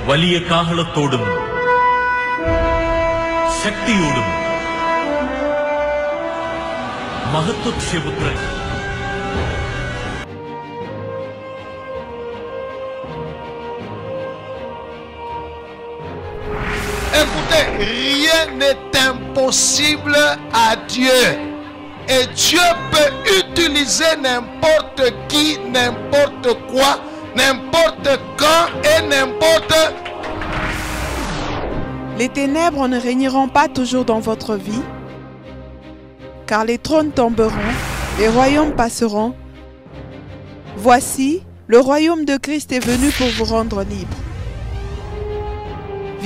വലിയ കാഹളത്തോടും ശക്തിയോടും മഹത്വപുത്രൻ Écoutez, rien n'est impossible à Dieu. Et Dieu peut utiliser n'importe qui, n'importe quoi, n'importe quand et n'importe. Les ténèbres ne régneront pas toujours dans votre vie, car les trônes tomberont, les royaumes passeront. Voici, le royaume de Christ est venu pour vous rendre libre.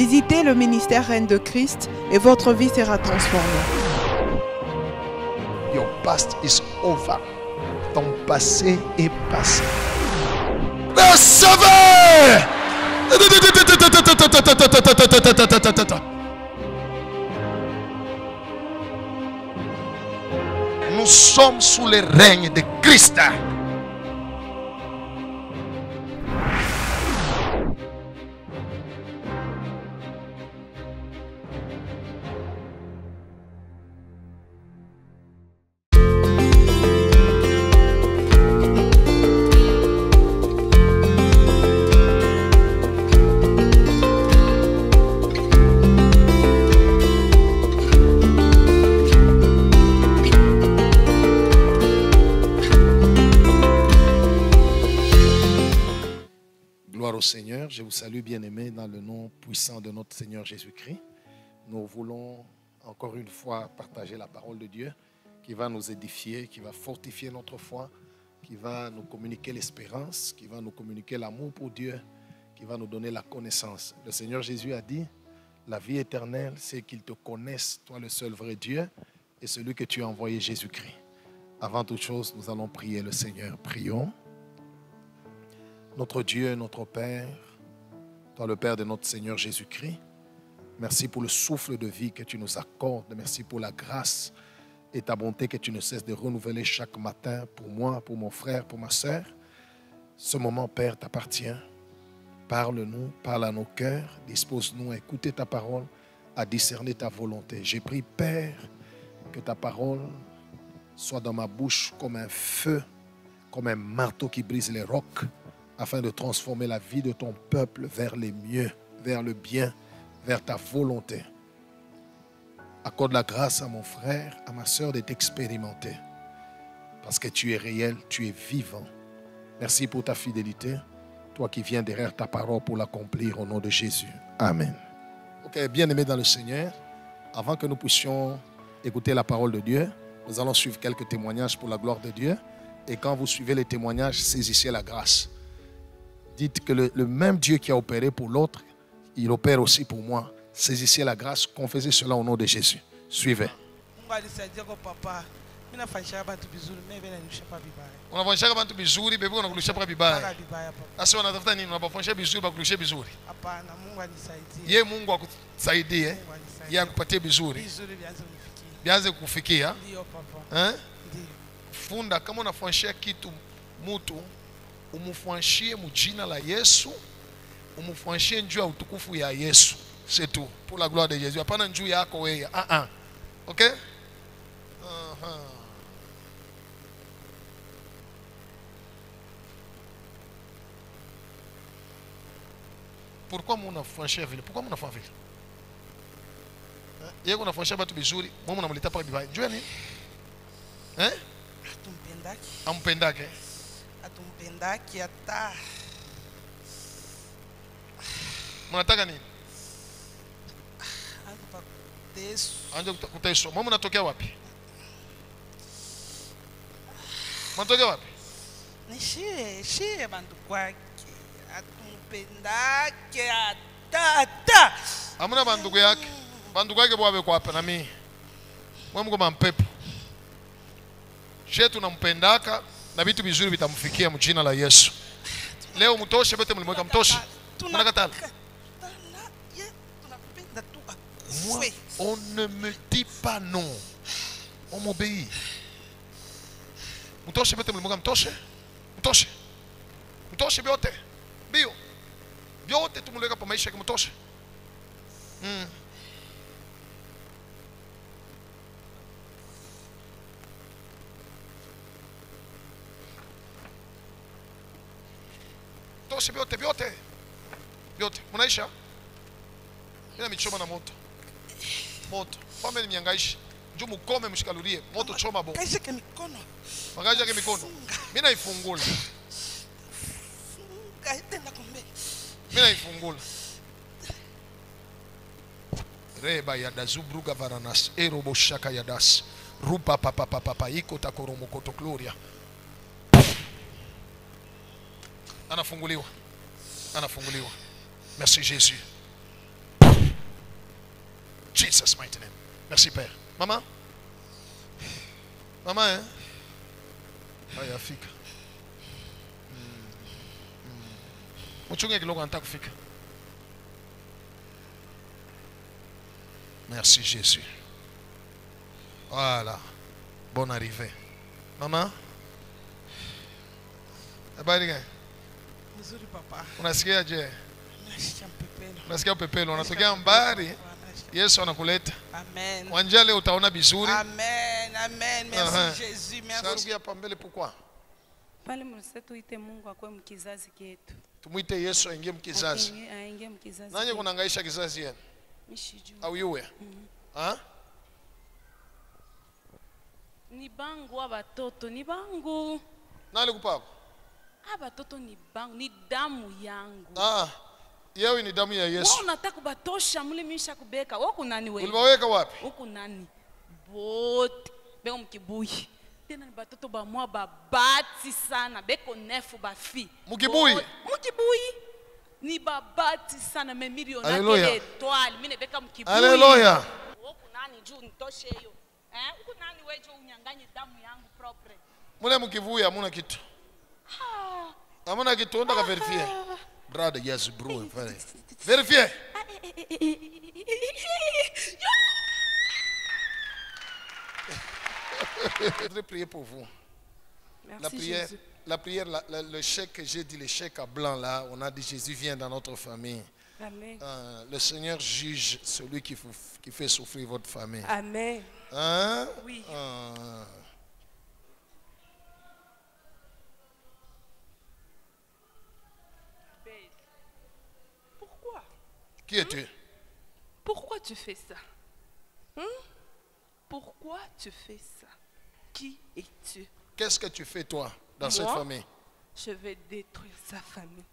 Visitez le ministère Reine de Christ et votre vie sera transformée. Your past is over. Ton passé est passé. Recevez! Nous sommes sous le règne de Christ. Au Seigneur, je vous salue bien-aimés dans le nom puissant de notre Seigneur Jésus-Christ. Nous voulons encore une fois partager la parole de Dieu qui va nous édifier, qui va fortifier notre foi, qui va nous communiquer l'espérance, qui va nous communiquer l'amour pour Dieu, qui va nous donner la connaissance. Le Seigneur Jésus a dit, la vie éternelle, c'est qu'ils te connaissent, toi le seul vrai Dieu, et celui que tu as envoyé, Jésus-Christ. Avant toute chose, nous allons prier le Seigneur. Prions. Notre Dieu, notre Père, toi le Père de notre Seigneur Jésus-Christ, merci pour le souffle de vie que tu nous accordes. Merci pour la grâce et ta bonté que tu ne cesses de renouveler chaque matin pour moi, pour mon frère, pour ma soeur. Ce moment, Père, t'appartient. Parle-nous, parle à nos cœurs, dispose-nous à écouter ta parole, à discerner ta volonté. J'ai pris, Père, que ta parole soit dans ma bouche comme un feu, comme un marteau qui brise les rocs, afin de transformer la vie de ton peuple vers les mieux, vers le bien, vers ta volonté. Accorde la grâce à mon frère, à ma soeur d'être expérimenté. Parce que tu es réel, tu es vivant. Merci pour ta fidélité, toi qui viens derrière ta parole pour l'accomplir au nom de Jésus. Amen. Ok, bien-aimés dans le Seigneur, avant que nous puissions écouter la parole de Dieu, nous allons suivre quelques témoignages pour la gloire de Dieu. Et quand vous suivez les témoignages, saisissez la grâce. Dites que le même Dieu qui a opéré pour l'autre, il opère aussi pour moi. Saisissez la grâce, confessez cela au nom de Jésus. Suivez. Unafanyisha abantu vizuri, bebe unakulisha paka vibaya. Sasa wanatafuta nini? Unapofanyisha vizuri bakulisha vizuri. Hapana, Mungu anisaidie. Yeye Mungu akusaidie. Yeye akupatie vizuri. Bianze kufikia. Ndio papa. Ndio. Funda kama unafanyisha kitu mtu umufanyishie mujina la Yesu, umufanyishie njuu ya utukufu ya Yesu. C'est tout. Pour la gloire de Jésus. Hapana njuu yako wewe. OK? Pourquoi mon franchir vile? Pourquoi mon franchir vile? Yeye kuna franchir batu bizuri, mimi namleta paka bibaya. Njoo nini? Atumpendaki. Ampendaki. Atumpendaki ata. Mnataka nini? Anza kuteso. Anza kuteso. Mimi natokea wapi? Mnatokea wapi? Ni shie bantu kwake. Atumpendake ata. Amuna bandugu yake. Bandugu yake bwabe kwa hapa na mimi. Wewe mko mampepo. Shetu tunampendaka na vitu vizuri vitamfikia mjina la Yesu. Leo mtoshe bete mlimweka mtoshe. Tunakatala. Moi, on ne me dit pas non. On m'obéit. Mtoshe bete mlimweka mtoshe. Mtoshe. Mtoshe biote. Bio. vyote tumeweka kwa maisha kimtosha. Tosha vyote vyote vyote mnaisha. Mimi michoma na moto. Moto. Family miangaishi. Njoo mkome mshikalulie. Moto choma bo. Kaisha ke mikono. Magaja yake mikono. Mimi naifungula. Funga tena kumbe. Mimi naifungula. Reba ya dazubruga varanas erobo shaka ya das. Rupa papa papa iko takoromo koto gloria. Anafunguliwa. Anafunguliwa. Merci Jésus. Jesus mighty name. Merci Père. Maman. Maman hein? Haya fika. Mchunge kidogo anataka kufika. Merci Jésus. Voilà. Bonne arrivée. Maman. Habari gani? Mzuri papa. Unasikia je? Nasikia mpepelo. Unasikia pepelo, unatokea mbali. Yesu anakuleta. Amen. Wanjale utaona vizuri. Amen. Amen. Merci Jésus. Merci. Sasa hapa mbele pourquoi? Pale mlise tuite Mungu akwe mkizazi kietu. Tumuite Yesu aingie mkizazi. Aingie mkizazi. Nani kunahangaisha kizazi yenu? Mishiju. Au yue? Ah? Ni bangu abatoto, ni bangu. Nani kupako? Abatoto ni bangu, ni damu yangu. Ah. Yeye ni damu ya Yesu. Wewe unataka kubatosha mule misha kubeka. Wewe kunani wewe? Ulibaweka wapi? Huko nani? Bote. Beko mkibuyi. Tena ni batoto ba mwa babati sana. Beko nefu ba fi. Mkibuyi? Mkibuyi. Ni babati sana me milioni Hallelujah. Etoile. Mine beka mkibuyi. Hallelujah. Huko nani juu nitoshe hiyo. Huko nani wewe juu unyanganye damu yangu propre. Mule mkivuya hamuna kitu. Hamuna kitu, onda ka verifie. Brother, yes bro. Vérifiez. Je voudrais prier pour vous. Merci La prière, Jésus. la prière, le chèque que j'ai dit, le chèque à blanc là, on a dit Jésus vient dans notre famille. Amen. Le Seigneur juge celui qui fait souffrir votre famille. Amen. Hein? Oui. Pourquoi? Qui es-tu? Pourquoi tu fais ça? Pourquoi tu fais ça? Qui es-tu? Qu'est-ce que tu fais toi dans cette Moi? famille? Je vais détruire sa famille.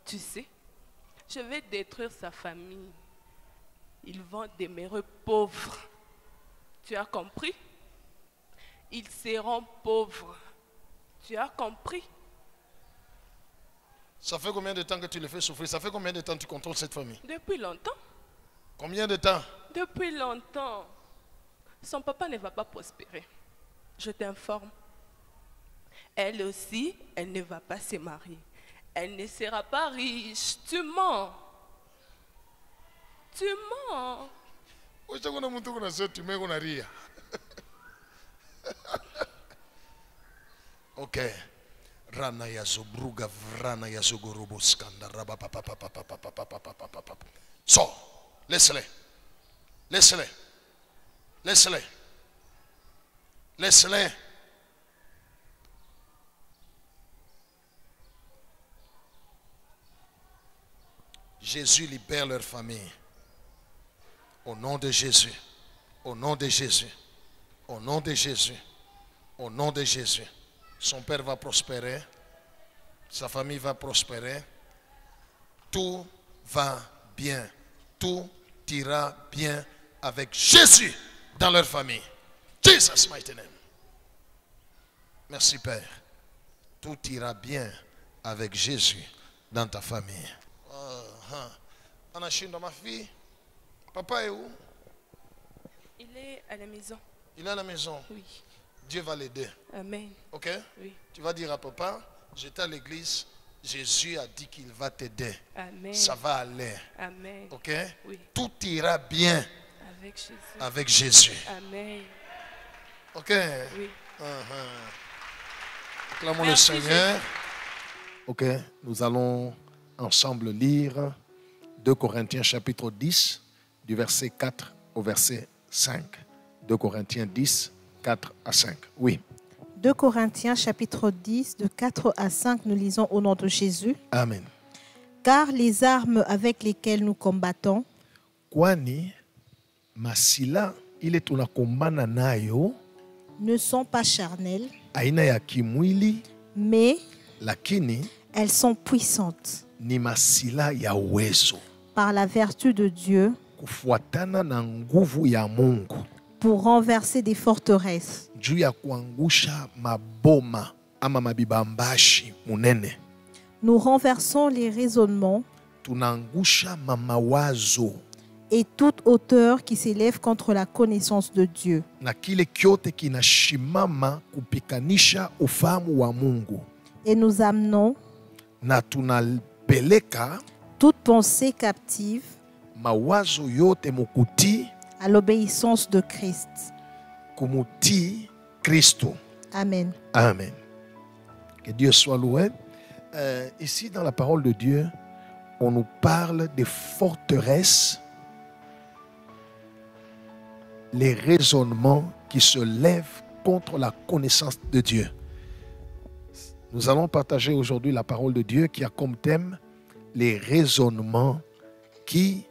Tu sais, je vais détruire sa famille. Ils vont demeurer pauvres. Tu as compris? Ils seront pauvres. Tu as compris? Ça fait combien de temps que tu le fais souffrir? Ça fait combien de temps que tu contrôles cette famille? Depuis longtemps. Combien de temps? Depuis longtemps. Son papa ne va pas prospérer. Je t'informe. Elle aussi, elle ne va pas se marier. Elle ne sera pas riche. Tu mens. Tu mens. Ok. Rana ya zobruga vrana ya zogorobo skanda raba papa papa papa papa papa papa. So, laisse-les. Laisse-les. Laisse-les. Laisse-les. Jésus libère leur famille. Au nom de Jésus. Au nom de Jésus. Au nom de Jésus. Au nom de Jésus. Son père va prospérer. Sa famille va prospérer. Tout va bien. Tout ira bien avec Jésus dans leur famille. Jesus mighty name. Merci Père. Tout ira bien avec Jésus dans ta famille. Anashinda, ma fille. Papa est où? Il est à la maison. Il est à la maison. Oui. Dieu va l'aider. Amen. Ok? Oui. Tu vas dire à papa, j'étais à l'église, Jésus a dit qu'il va t'aider. Amen. Ça va aller. Amen. Ok? Oui. Tout ira bien Avec Jésus. avec Jésus. Amen. Ok? Oui. Acclamons le Merci, Seigneur. Ok, nous allons ensemble lire 2 Corinthiens chapitre 10, du verset 4 au verset 5. 2 Corinthiens 10, 4 à 5. Oui. 2 Corinthiens chapitre 10, de 4 à 5, nous lisons au nom de Jésus. Amen. Car les armes avec lesquelles nous combattons Kwani masila ile tunakumbana nayo ne sont pas charnelles, aina ya kimwili, mais lakini elles sont puissantes ni masila ya uwezo par la vertu de Dieu kufuatana na nguvu ya Mungu pour renverser des forteresses. juu ya kuangusha maboma ama mabibambashi munene. Nous renversons les raisonnements Tunaangusha mamawazo et toute hauteur qui s'élève contre la connaissance de Dieu. na kile kyote kinashimama kupikanisha ufahamu wa Mungu, Et nous amenons na tunapeleka toute pensée captive mawazo yote mukutii à l'obéissance de Christ. kumutii Kristo. Amen. Amen. Que Dieu soit loué. Ici, dans la parole de Dieu, on nous parle des forteresses, les raisonnements qui se lèvent contre la connaissance de Dieu. Nous allons partager aujourd'hui la parole de Dieu qui a comme thème les raisonnements qui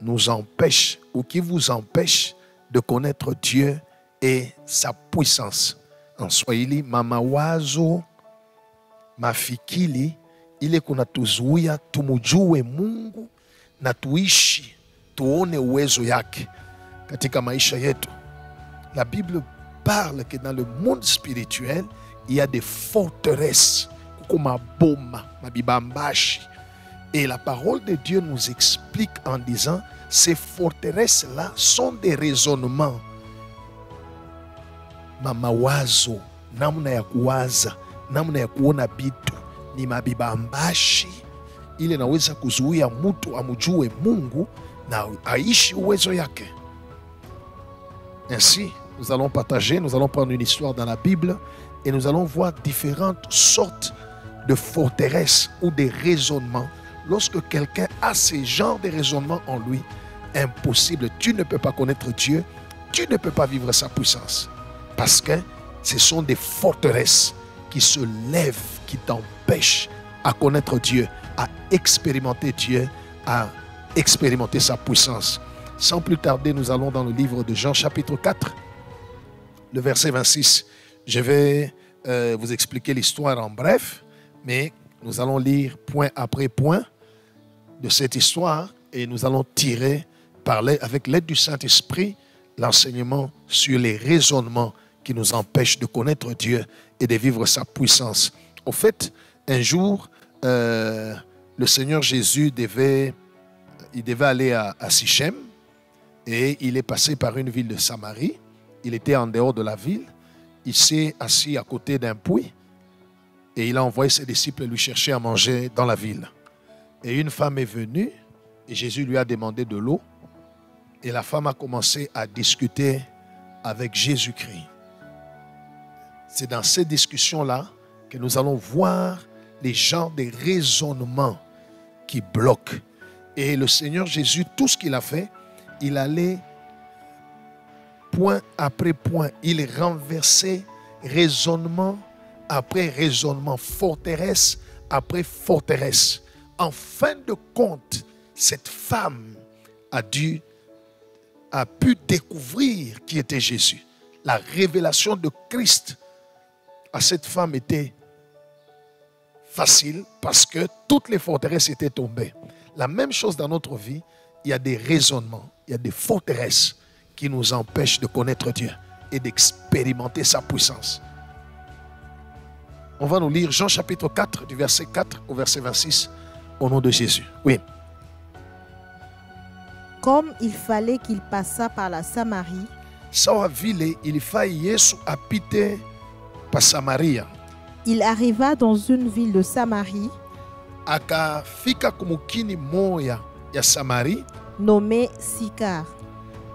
nous empêchent ou qui vous empêchent de connaître Dieu et sa puissance. En Swahili, mamawazo mafikiri ile kunatuzuia tumujue Mungu na tuishi tuone uwezo yake katika maisha yetu. La Bible parle que dans le monde spirituel, il y a des forteresses, kuko maboma, mabibambashi. Et la parole de Dieu nous explique en disant, ces forteresses-là sont des raisonnements. Mamawazo, namna ya kuwaza, namna ya kuona bitu, ni mabibambashi ile naweza kuzuia mtu amujue Mungu na aishi uwezo yake. Ainsi, nous allons partager, nous allons prendre une histoire dans la Bible et nous allons voir différentes sortes de forteresses ou des raisonnements. Lorsque quelqu'un a ce genre de raisonnements en lui, impossible, tu ne peux pas connaître Dieu, tu ne peux pas vivre sa puissance. Parce que ce sont des forteresses qui se lèvent, qui t'empêchent à connaître Dieu, à expérimenter Dieu, à expérimenter sa puissance. Sans plus tarder, nous allons dans le livre de Jean chapitre 4, le verset 26. Je vais vous expliquer l'histoire en bref, mais nous allons lire point après point de cette histoire et nous allons tirer, parler avec l'aide du Saint-Esprit, l'enseignement sur les raisonnements qui nous empêchent de connaître Dieu et de vivre sa puissance. Au fait, un jour, le Seigneur Jésus devait aller à Sichem et il est passé par une ville de Samarie. Il était en dehors de la ville. Il s'est assis à côté d'un puits et il a envoyé ses disciples lui chercher à manger dans la ville. Et une femme est venue et Jésus lui a demandé de l'eau. Et la femme a commencé à discuter avec Jésus-Christ. C'est dans ces discussions-là que nous allons voir les genres de raisonnements qui bloquent. Et le Seigneur Jésus, tout ce qu'il a fait, il allait point après point. Il renversait raisonnement après raisonnement, forteresse après forteresse. En fin de compte, cette femme a pu découvrir qui était Jésus. La révélation de Christ à cette femme était facile parce que toutes les forteresses étaient tombées. La même chose dans notre vie, il y a des raisonnements, il y a des forteresses qui nous empêchent de connaître Dieu et d'expérimenter sa puissance. On va nous lire Jean chapitre 4, du verset 4 au verset 26, au nom de Jésus. Oui. Comme il fallait qu'il passât par la Samarie, sawa vile ilifaa Yesu apite pa Samaria. Il arriva dans une ville de Samarie Akafika kumukini moya ya Samari nommée Sychar,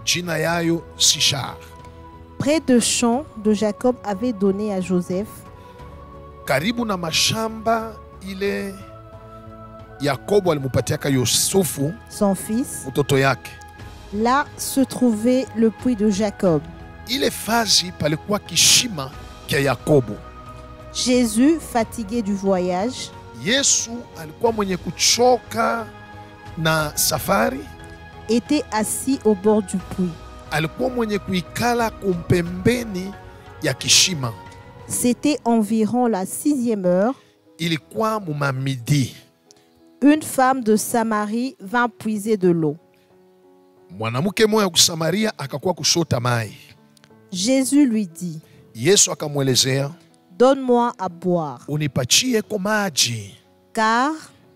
jina yayo Sichar. Près de champs de Jacob avait donné à Joseph. Karibu na mashamba ile Yakobo alimupatiaka Yusufu son fils, mtoto yake. là se trouvait le puits de Jacob. Ile fazi palikuwa kishima kia Yakobo. Jésus, fatigué du voyage, Yesu alikuwa mwenye kuchoka na safari, était assis au bord du puits. alikuwa mwenye kuikala kumpembeni ya kishima. C'était environ la 6e heure. Ilikuwa mumamidi. Une femme de Samarie vint puiser de l'eau. Mwanamke moya kusamaria akakuwa kushota mai. Jésus lui dit, Yesu akamwelezea, donne-moi à boire. unipatie ko maji, Car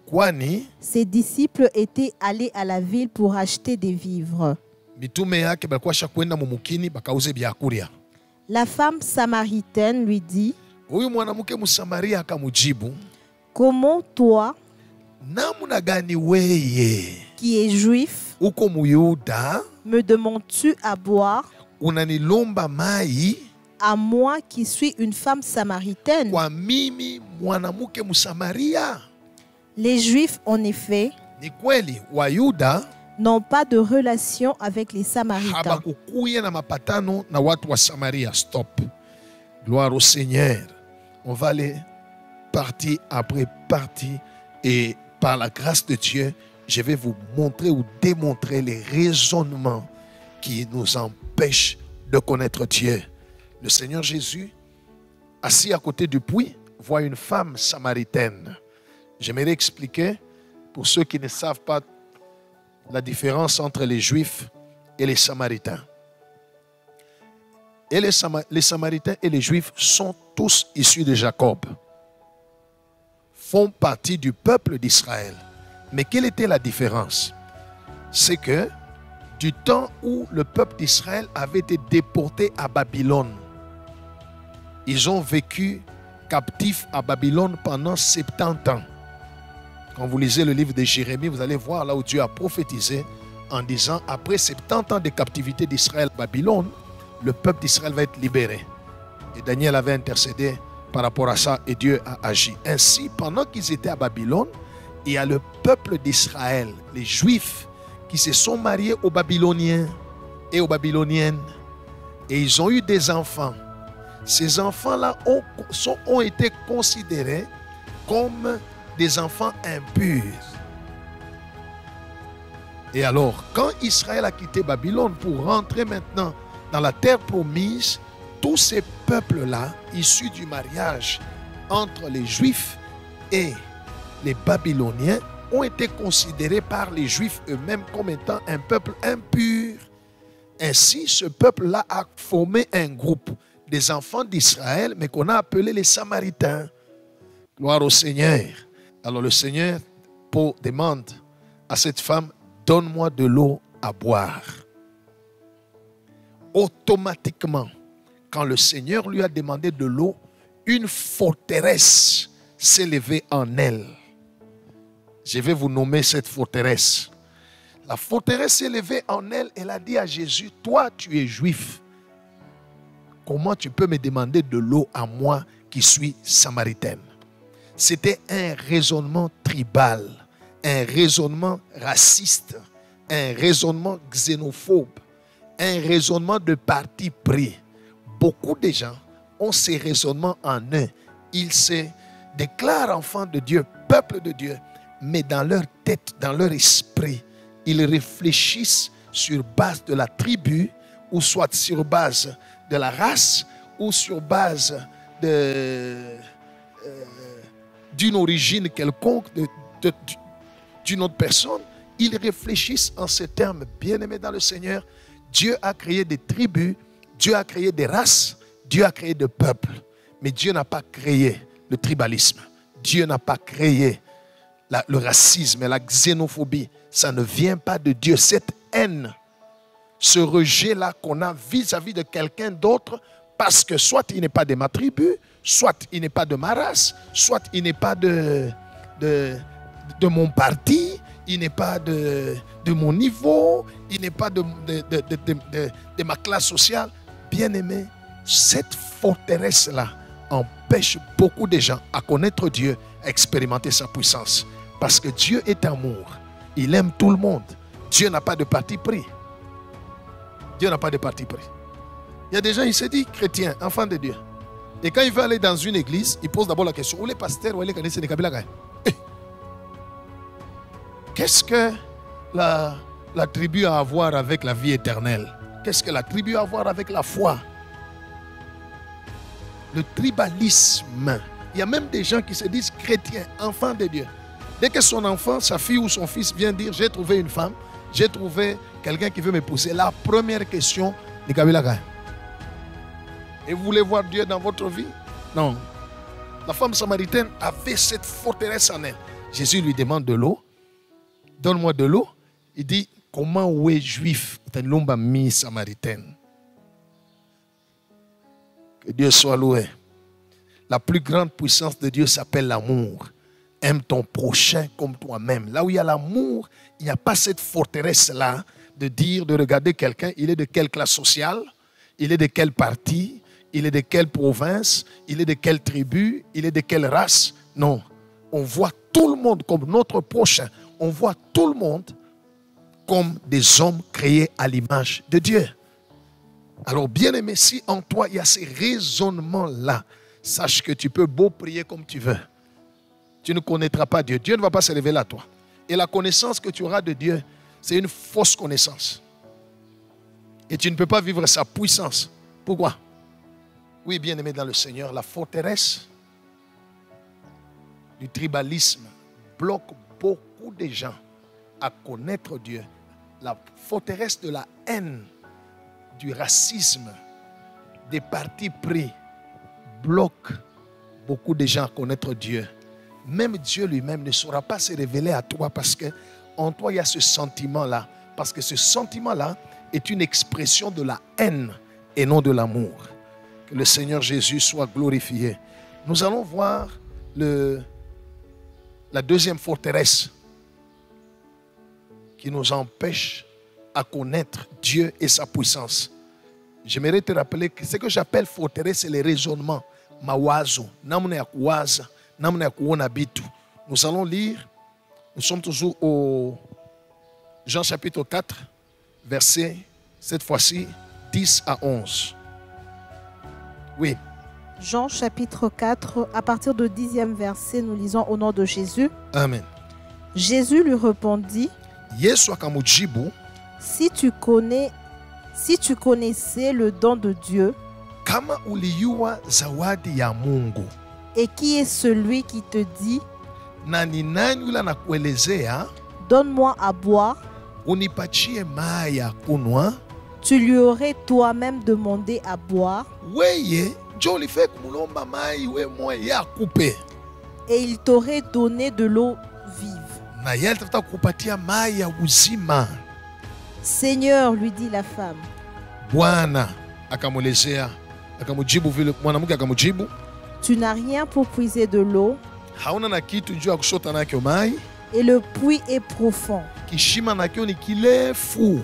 kwani ses disciples étaient allés à la ville pour acheter des vivres. mitume yake balikuwa shakwenda mumukini bakauze byakuria. La femme samaritaine lui dit, Huyu mwanamke Msamaria akamujibu, comment toi, namuna gani weye qui es juif, uko Muyuda me demandes-tu à boire, unanilomba mai à moi qui suis une femme samaritaine? kwa mimi mwanamke Msamaria? Les Juifs, en effet, Ni kweli Wayuda n'ont pas de relation avec les Samaritains. habakukuye na mapatano na watu wa Samaria. Stop. Gloire au Seigneur. On va aller partie après partie et par la grâce de Dieu, je vais vous montrer ou démontrer les raisonnements qui nous empêchent de connaître Dieu. Le Seigneur Jésus, assis à côté du puits, voit une femme samaritaine. J'aimerais expliquer, pour ceux qui ne savent pas, la différence entre les Juifs et les Samaritains. Et les Samaritains et les Juifs sont tous issus de Jacob, font partie du peuple d'Israël. Mais quelle était la différence? C'est que du temps où le peuple d'Israël avait été déporté à Babylone, ils ont vécu captifs à Babylone pendant 70 ans. Quand vous lisez le livre de Jérémie, vous allez voir là où Dieu a prophétisé en disant, après 70 ans de captivité d'Israël à Babylone, le peuple d'Israël va être libéré. Et Daniel avait intercédé par rapport à ça et Dieu a agi. Ainsi, pendant qu'ils étaient à Babylone, il y a le peuple d'Israël, les Juifs, qui se sont mariés aux Babyloniens et aux Babyloniennes. Et ils ont eu des enfants. Ces enfants-là ont été considérés comme des enfants impurs. Et alors, quand Israël a quitté Babylone pour rentrer maintenant dans la terre promise, tous ces peuples-là, issus du mariage entre les Juifs et les Babyloniens, ont été considérés par les Juifs eux-mêmes comme étant un peuple impur. Ainsi, ce peuple-là a formé un groupe des enfants d'Israël, mais qu'on a appelé les Samaritains. Gloire au Seigneur. Alors le Seigneur demande à cette femme, donne-moi de l'eau à boire. Automatiquement, quand le Seigneur lui a demandé de l'eau, une forteresse s'est levée en elle. Je vais vous nommer cette forteresse. La forteresse s'est levée en elle. Elle a dit à Jésus, toi tu es juif. Comment tu peux me demander de l'eau à moi qui suis samaritaine? C'était un raisonnement tribal, un raisonnement raciste, un raisonnement xénophobe, un raisonnement de parti pris. Beaucoup de gens ont ces raisonnements en eux. Ils se déclarent enfants de Dieu, peuple de Dieu, mais dans leur tête, dans leur esprit, ils réfléchissent sur base de la tribu, ou soit sur base de la race, ou sur base d'une origine quelconque, d'une autre personne. Ils réfléchissent en ces termes. Bien-aimés dans le Seigneur, Dieu a créé des tribus, Dieu a créé des races, Dieu a créé des peuples. Mais Dieu n'a pas créé le tribalisme. Dieu n'a pas créé le racisme et la xénophobie. Ça ne vient pas de Dieu. Cette haine, ce rejet-là qu'on a vis-à-vis de quelqu'un d'autre, parce que soit il n'est pas de ma tribu, soit il n'est pas de ma race, soit il n'est pas de mon parti, il n'est pas de mon niveau, il n'est pas de ma classe sociale. Bien-aimé, cette forteresse-là empêche beaucoup de gens à connaître Dieu, à expérimenter sa puissance. Parce que Dieu est amour. Il aime tout le monde. Dieu n'a pas de parti pris. Dieu n'a pas de parti pris. Il y a des gens, ils se disent chrétiens, enfants de Dieu. Et quand il veut aller dans une église, il pose d'abord la question, où les pasteurs, où les canadiens, qu'est-ce que la tribu a à voir avec la vie éternelle? Qu'est-ce que la tribu a à voir avec la foi? Le tribalisme. Il y a même des gens qui se disent chrétiens, enfants de Dieu. Dès que son enfant, sa fille ou son fils vient dire, j'ai trouvé une femme, j'ai trouvé quelqu'un qui veut m'épouser, la première question, les Kabila. Et vous voulez voir Dieu dans votre vie? Non. La femme samaritaine avait cette forteresse en elle. Jésus lui demande de l'eau. Donne-moi de l'eau. Il dit, comment ou est juif? C'est l'homme mis samaritaine. Que Dieu soit loué. La plus grande puissance de Dieu s'appelle l'amour. Aime ton prochain comme toi-même. Là où il y a l'amour, il n'y a pas cette forteresse-là de dire, de regarder quelqu'un, il est de quelle classe sociale, il est de quel parti, il est de quelle province, il est de quelle tribu, il est de quelle race. Non, on voit tout le monde comme notre prochain. On voit tout le monde comme des hommes créés à l'image de Dieu. Alors bien-aimé, si en toi il y a ces raisonnements-là, sache que tu peux beau prier comme tu veux. Tu ne connaîtras pas Dieu. Dieu ne va pas se révéler à toi. Et la connaissance que tu auras de Dieu, c'est une fausse connaissance. Et tu ne peux pas vivre sa puissance. Pourquoi? Oui, bien-aimé dans le Seigneur, la forteresse du tribalisme bloque beaucoup de gens à connaître Dieu. La forteresse de la haine, du racisme, des partis pris, bloque beaucoup de gens à connaître Dieu. Même Dieu lui-même ne saura pas se révéler à toi parce qu'en toi, il y a ce sentiment-là. Parce que ce sentiment-là est une expression de la haine et non de l'amour. Que le Seigneur Jésus soit glorifié. Nous allons voir la deuxième forteresse qui nous empêche à connaître Dieu et sa puissance. J'aimerais te rappeler que ce que j'appelle forteresse, c'est les raisonnements. Mawazo, namna ya kuwaza, namna ya kuona bitu. Nous allons lire, nous sommes toujours au Jean chapitre 4, verset, cette fois-ci, 10 à 11. Oui. Jean chapitre 4, à partir du 10e verset, nous lisons au nom de Jésus. Amen. Jésus lui répondit, Yesu akamujibu, si tu connaissais le don de Dieu, kama uliyua zawadi ya Mungu, et qui est celui qui te dit, na ni nani yule anakuelezea, donne-moi à boire, unipatie maji ya kunywa, tu lui aurais toi-même demandé à boire, weye njo ulifai kumulomba maji we mwe ya kupe, et il t'aurait donné de l'eau vive. na yeye atafuta kukupatia maji ya uzima. Seigneur, lui dit la femme, Bwana akamwelezea, akamujibu vile mwanamke akamujibu, tu n'as rien pour puiser de l'eau, hauna na kitu juu ya kushota nakyo maji, et le puits est profond. kishima nakyo ni kirefu.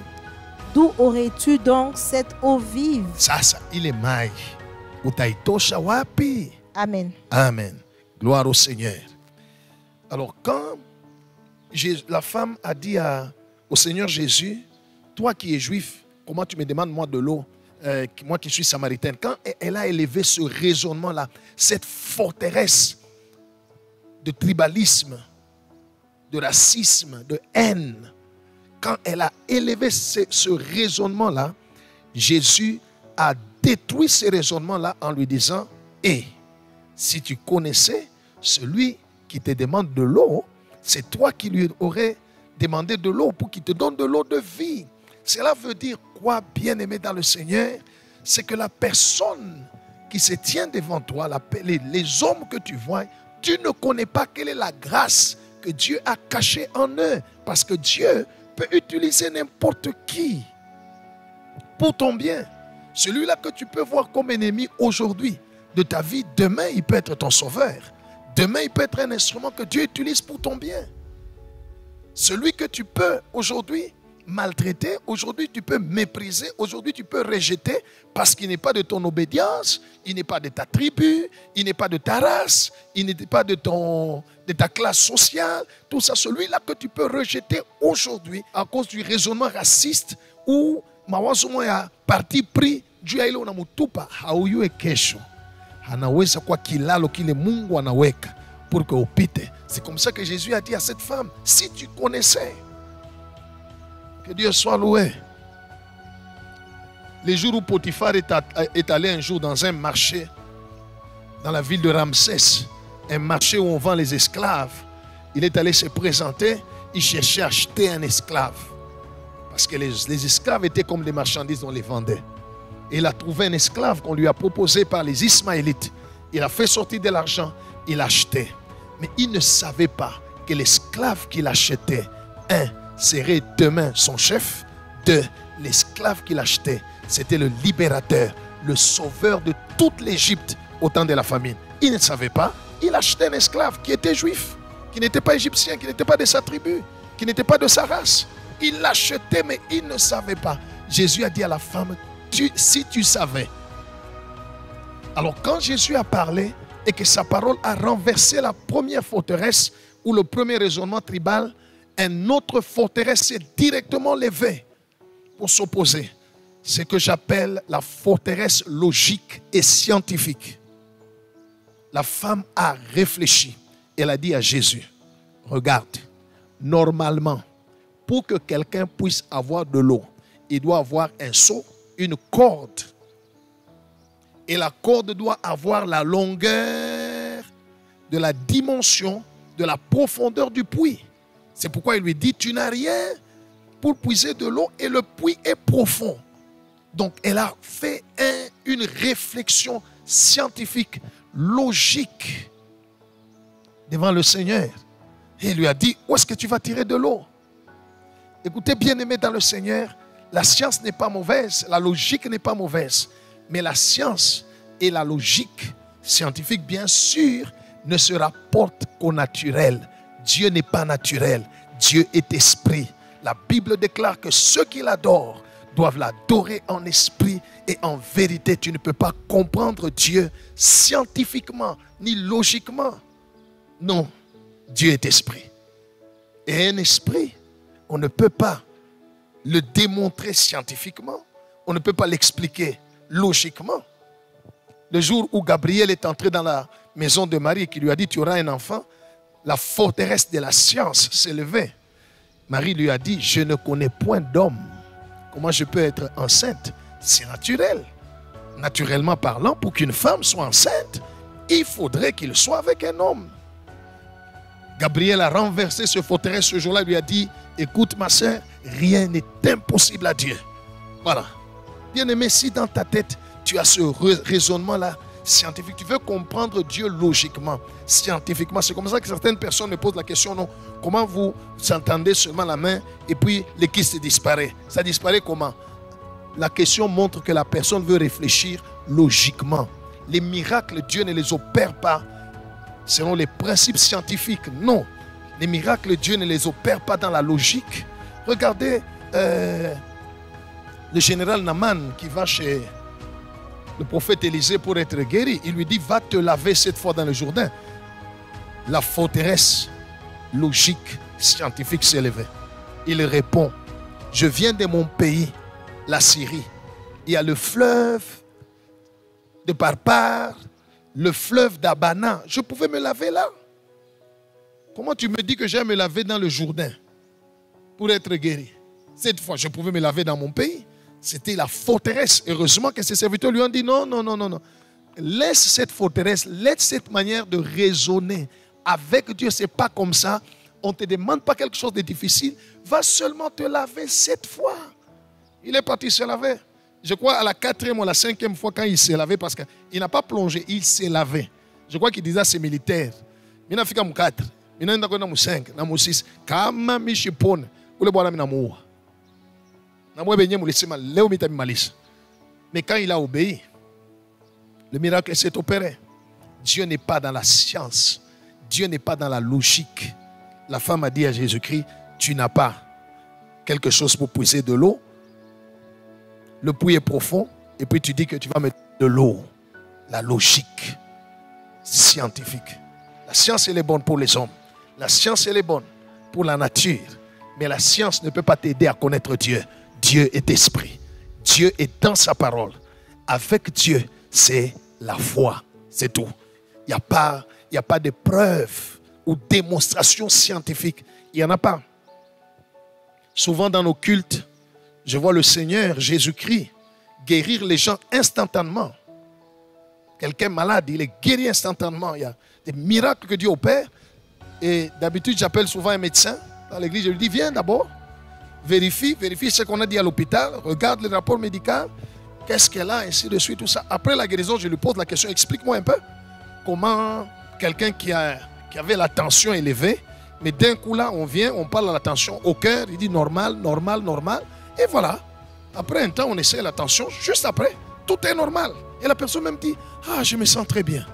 D'où aurais-tu donc cette eau vive? Sasa ile maji utaitosha wapi? Amen. Amen. Gloire au Seigneur. Alors quand la femme a dit au Seigneur Jésus, toi qui es juif, comment tu me demandes moi de l'eau, moi qui suis samaritaine? Quand elle a élevé ce raisonnement-là, cette forteresse de tribalisme, de racisme, de haine, quand elle a élevé ce raisonnement-là, Jésus a détruit ce raisonnement-là en lui disant, si tu connaissais celui qui te demande de l'eau, c'est toi qui lui aurais demandé de l'eau pour qu'il te donne de l'eau de vie. Cela veut dire quoi, bien-aimé dans le Seigneur? C'est que la personne qui se tient devant toi, les hommes que tu vois, tu ne connais pas quelle est la grâce que Dieu a cachée en eux. Parce que Dieu peut utiliser n'importe qui pour ton bien. Celui-là que tu peux voir comme ennemi aujourd'hui de ta vie, demain il peut être ton sauveur. Demain il peut être un instrument que Dieu utilise pour ton bien. Celui que tu peux aujourd'hui maltraiter, aujourd'hui tu peux mépriser, aujourd'hui tu peux rejeter parce qu'il n'est pas de ton obédience, il n'est pas de ta tribu, il n'est pas de ta race, il n'est pas de ta classe sociale. Tout ça, celui-là que tu peux rejeter aujourd'hui à cause du raisonnement raciste ou mawazo ya parti pris juu ya ile unamutupa, hauyue kesho anaweza kwa kilalo kile Mungu anaweka pour que upite. C'est comme ça que Jésus a dit à cette femme, si tu connaissais, que Dieu soit loué. Les jours où Potiphar est allé un jour dans un marché dans la ville de Ramsès, un marché où on vend les esclaves, il est allé se présenter, il cherchait à acheter un esclave. Parce que les esclaves étaient comme des marchandises, on les vendait. Et il a trouvé un esclave qu'on lui a proposé par les Ismaélites. Il a fait sortir de l'argent, il achetait. Mais il ne savait pas que l'esclave qu'il achetait, un, serait demain son chef. Deux, l'esclave qu'il achetait, c'était le libérateur, le sauveur de toute l'Égypte au temps de la famine. Il ne savait pas, il achetait un esclave qui était juif, qui n'était pas égyptien, qui n'était pas de sa tribu, qui n'était pas de sa race. Il l'achetait, mais il ne savait pas. Jésus a dit à la femme, si tu savais. Alors quand Jésus a parlé et que sa parole a renversé la première forteresse ou le premier raisonnement tribal, une autre forteresse s'est directement levée pour s'opposer. C'est ce que j'appelle la forteresse logique et scientifique. La femme a réfléchi. Elle a dit à Jésus, regarde, normalement, pour que quelqu'un puisse avoir de l'eau, il doit avoir un seau, une corde. Et la corde doit avoir la longueur de la dimension de la profondeur du puits. C'est pourquoi il lui dit, tu n'as rien pour puiser de l'eau et le puits est profond. Donc elle a fait une réflexion scientifique, logique devant le Seigneur. Et il lui a dit, où est-ce que tu vas tirer de l'eau? Écoutez, bien-aimés dans le Seigneur, la science n'est pas mauvaise, la logique n'est pas mauvaise, mais la science et la logique scientifique, bien sûr, ne se rapportent qu'au naturel. Dieu n'est pas naturel, Dieu est esprit. La Bible déclare que ceux qui l'adorent doivent l'adorer en esprit et en vérité. Tu ne peux pas comprendre Dieu scientifiquement ni logiquement. Non, Dieu est esprit. Et un esprit, on ne peut pas le démontrer scientifiquement. On ne peut pas l'expliquer logiquement. Le jour où Gabriel est entré dans la maison de Marie et qui lui a dit, tu auras un enfant, la forteresse de la science s'est levée. Marie lui a dit, je ne connais point d'homme. Comment je peux être enceinte? C'est naturel. Naturellement parlant, pour qu'une femme soit enceinte, il faudrait qu'il soit avec un homme. Gabriel a renversé ce forteresse ce jour-là. Il lui a dit, écoute ma soeur, rien n'est impossible à Dieu. Voilà. Bien-aimé, si dans ta tête, tu as ce raisonnement-là scientifique, tu veux comprendre Dieu logiquement, scientifiquement, c'est comme ça que certaines personnes me posent la question, non, comment vous entendez seulement la main et puis le kyste disparaît? Ça disparaît comment? La question montre que la personne veut réfléchir logiquement. Les miracles, Dieu ne les opère pas selon les principes scientifiques. Non, les miracles, Dieu ne les opère pas dans la logique. Regardez le général Naaman qui va chez le prophète Élisée pour être guéri. Il lui dit, va te laver cette fois dans le Jourdain. La forteresse logique, scientifique s'est levée. Il répond, je viens de mon pays, la Syrie. Il y a le fleuve de Parpar, le fleuve d'Abana. Je pouvais me laver là. Comment tu me dis que j'ai à me laver dans le Jourdain pour être guéri? Cette fois, je pouvais me laver dans mon pays. C'était la forteresse. Heureusement que ses serviteurs lui ont dit non, non, non, non, non. Laisse cette forteresse, laisse cette manière de raisonner. Avec Dieu, ce n'est pas comme ça. On ne te demande pas quelque chose de difficile. Va seulement te laver cette fois. Il est parti se laver. Je crois à la 4e ou la 5e fois quand il s'est lavé, parce qu'il n'a pas plongé, il s'est lavé. Je crois qu'il disait à ses militaires, il n'a fait qu'à 4, il n'a pas fait 5, il n'a pas 6, kama mishipone, ule bwana mina muwa. Mais quand il a obéi, le miracle s'est opéré. Dieu n'est pas dans la science. Dieu n'est pas dans la logique. La femme a dit à Jésus-Christ, tu n'as pas quelque chose pour puiser de l'eau. Le puits est profond et puis tu dis que tu vas mettre de l'eau. La logique scientifique. La science, elle est bonne pour les hommes. La science, elle est bonne pour la nature. Mais la science ne peut pas t'aider à connaître Dieu. Dieu est esprit. Dieu est dans sa parole. Avec Dieu, c'est la foi. C'est tout. Il n'y a pas de preuves ou démonstrations scientifiques. Il n'y en a pas. Souvent dans nos cultes, je vois le Seigneur Jésus-Christ guérir les gens instantanément. Quelqu'un malade, il est guéri instantanément. Il y a des miracles que Dieu opère. Et d'habitude, j'appelle souvent un médecin dans l'église. Je lui dis, viens d'abord, vérifie ce qu'on a dit à l'hôpital, regarde le rapport médical, qu'est-ce qu'elle a, ainsi de suite, tout ça. Après la guérison, je lui pose la question, explique-moi un peu comment quelqu'un qui avait la tension élevée, mais d'un coup là, on vient, on parle à la tension au cœur, il dit normal, normal, normal. Et voilà. Après un temps, on essaie la tension, juste après, tout est normal. Et la personne même dit, ah, je me sens très bien.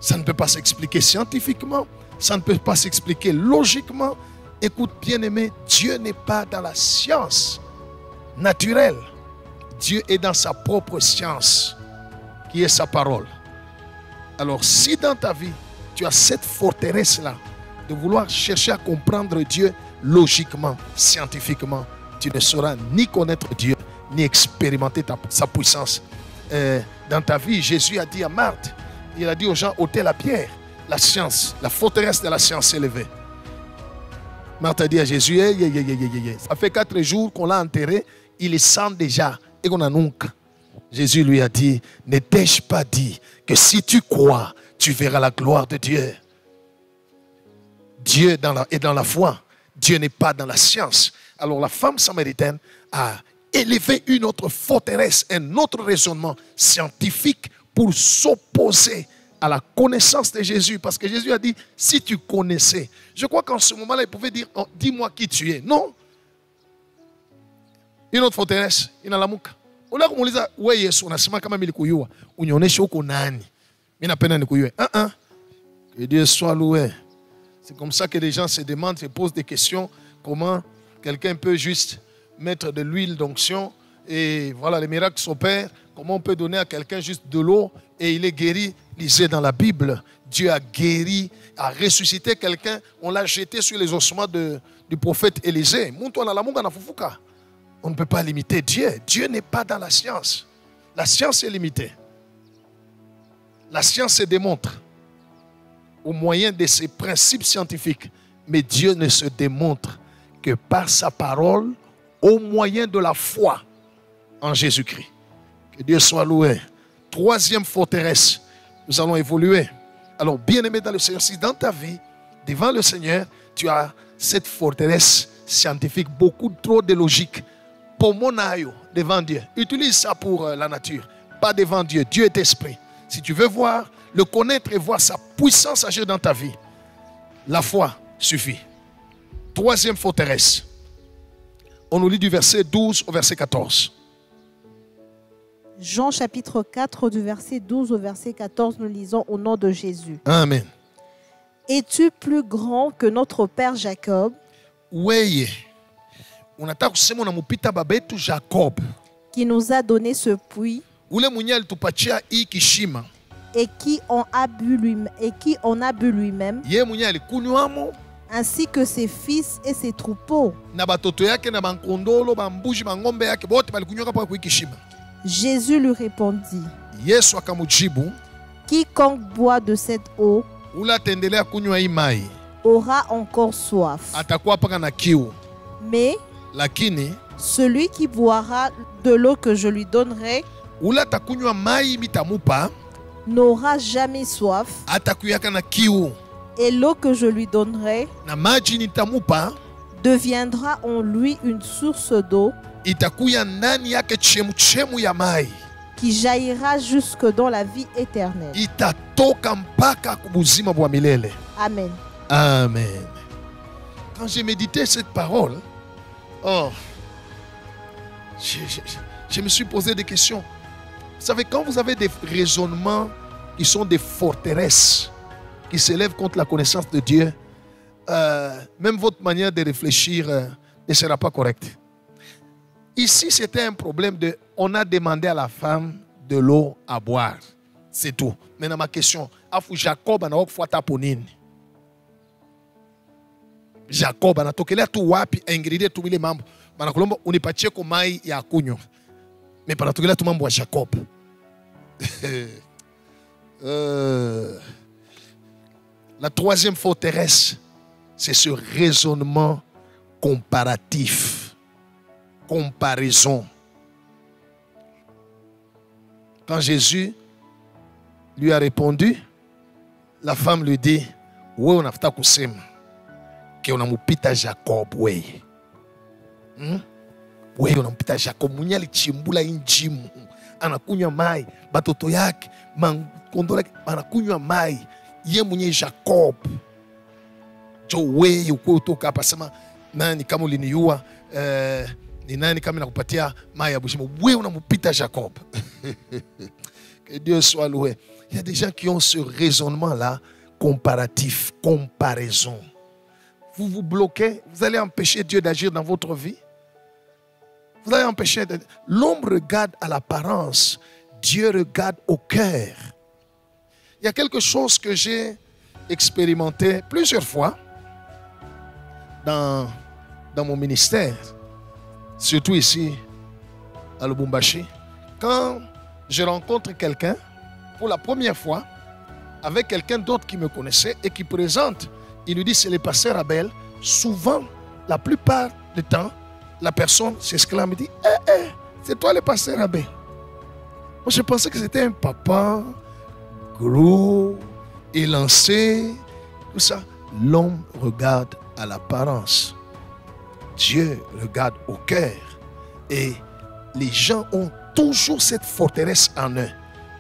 Ça ne peut pas s'expliquer scientifiquement, ça ne peut pas s'expliquer logiquement. Écoute, bien-aimé, Dieu n'est pas dans la science naturelle. Dieu est dans sa propre science, qui est sa parole. Alors, si dans ta vie, tu as cette forteresse-là, de vouloir chercher à comprendre Dieu logiquement, scientifiquement, tu ne sauras ni connaître Dieu, ni expérimenter sa puissance. Dans ta vie, Jésus a dit à Marthe, il a dit aux gens, ôtez la pierre. La science, la forteresse de la science s'est levée. Marthe a dit à Jésus, ça fait 4 jours qu'on l'a enterré, il le sent déjà et qu'on a nunca. Jésus lui a dit, ne t'ai-je pas dit que si tu crois, tu verras la gloire de Dieu. Dieu est dans la foi. Dieu n'est pas dans la science. Alors la femme samaritaine a élevé une autre forteresse, un autre raisonnement scientifique pour s'opposer à la connaissance de Jésus. Parce que Jésus a dit, si tu connaissais. Je crois qu'en ce moment-là, il pouvait dire, oh, dis-moi qui tu es. Non. Une autre forteresse, inalamuka. Ola kumuuliza wewe Yesu unasema kama mimi nikuyua, unionyeshe huko nani. Mimi napenda nikuyue. Que Dieu soit loué. C'est comme ça que les gens se demandent, se posent des questions. Comment quelqu'un peut juste mettre de l'huile d'onction et voilà, les miracles s'opèrent. Comment on peut donner à quelqu'un juste de l'eau et il est guéri? Lisez dans la Bible. Dieu a guéri, a ressuscité quelqu'un. On l'a jeté sur les ossements du prophète Élisée. On ne peut pas limiter Dieu. Dieu n'est pas dans la science. La science est limitée. La science se démontre au moyen de ses principes scientifiques. Mais Dieu ne se démontre que par sa parole, au moyen de la foi en Jésus-Christ. Que Dieu soit loué. Troisième forteresse, nous allons évoluer. Alors, bien-aimé dans le Seigneur, si dans ta vie, devant le Seigneur, tu as cette forteresse scientifique, beaucoup trop de logique, pomonayo, devant Dieu. Utilise ça pour la nature, pas devant Dieu. Dieu est esprit. Si tu veux voir, le connaître et voir sa puissance agir dans ta vie, la foi suffit. Troisième forteresse. On nous lit du verset 12 au verset 14. Jean chapitre 4 du verset 12 au verset 14, nous lisons au nom de Jésus. Amen. Es-tu plus grand que notre père Jacob? Oui. Unataka kusema unamupita baba yetu Jacob. Qui nous a donné ce puits. Ule mwenye alitupatia hii kishima. Et qui en a bu lui-même. Ye mwenye alikunywamo. Ainsi que ses fils et ses troupeaux. Na batoto yake na bankondolo, bambuji, bangombe yake bote balikunywa kwa kwa kishima. Jésus lui répondit. Yesu akamujibu. Quiconque boit de cette eau ula tendelea kunywa hii mai aura encore soif. Atakuwa paka na kiu. Mais lakini celui qui boira de l'eau que je lui donnerai ula takunywa mai mitamupa n'aura jamais soif. Atakuyaka na kiu. Et l'eau que je lui donnerai na maji nitamupa deviendra en lui une source d'eau itakuya ndani yake chemuchemu ya mai qui jaillira jusque dans la vie éternelle. Itatoka mpaka kubuzima bwa milele. Amen. Amen. Quand j'ai médité cette parole, je me suis posé des questions. Vous savez, quand vous avez des raisonnements qui sont des forteresses, qui s'élèvent contre la connaissance de Dieu, même votre manière de réfléchir ne sera pas correcte. Ici, c'était un problème de... On a demandé à la femme de l'eau à boire. C'est tout. Maintenant, ma question. Jacob a fait taponine. Jacob a tokele tu wapi ingredient tu bile mambo. Bana kulomba unipatie ko mai ya kunywa. Mais para tokele tu mambo wa Jacob. La troisième forteresse, c'est ce raisonnement comparatif. Comparaison. Quand Jésus lui a répondu, la femme lui dit, oui, on a fait kusema que on a mupita Jacob, oui. Oui, on a mupita Jacob. Munyali chimbula injimu. Anakunywa mai. Batoto yake. Mankondo yake. Anakunywa mai. Ye munye Jacob. Jo we yuko utoka hapa sema nani kama uliniyua ni nani kama nakupatia mai ya bushimo. We unamupita Jacob. Que Dieu soit loué. Il y a des gens qui ont ce raisonnement-là comparatif, comparaison. Vous vous bloquez, vous allez empêcher Dieu d'agir dans votre vie. Vous allez empêcher. L'homme regarde à l'apparence, Dieu regarde au cœur. Il y a quelque chose que j'ai expérimenté plusieurs fois dans mon ministère, surtout ici à Lubumbashi. Quand je rencontre quelqu'un pour la première fois avec quelqu'un d'autre qui me connaissait et qui présente, il lui dit c'est le pasteur Abel. Souvent, la plupart du temps, la personne s'exclame et dit c'est toi le pasteur Abel. Moi, je pensais que c'était un papa gros, élancé, tout ça. L'homme regarde à l'apparence. Dieu regarde au cœur. Et les gens ont toujours cette forteresse en eux.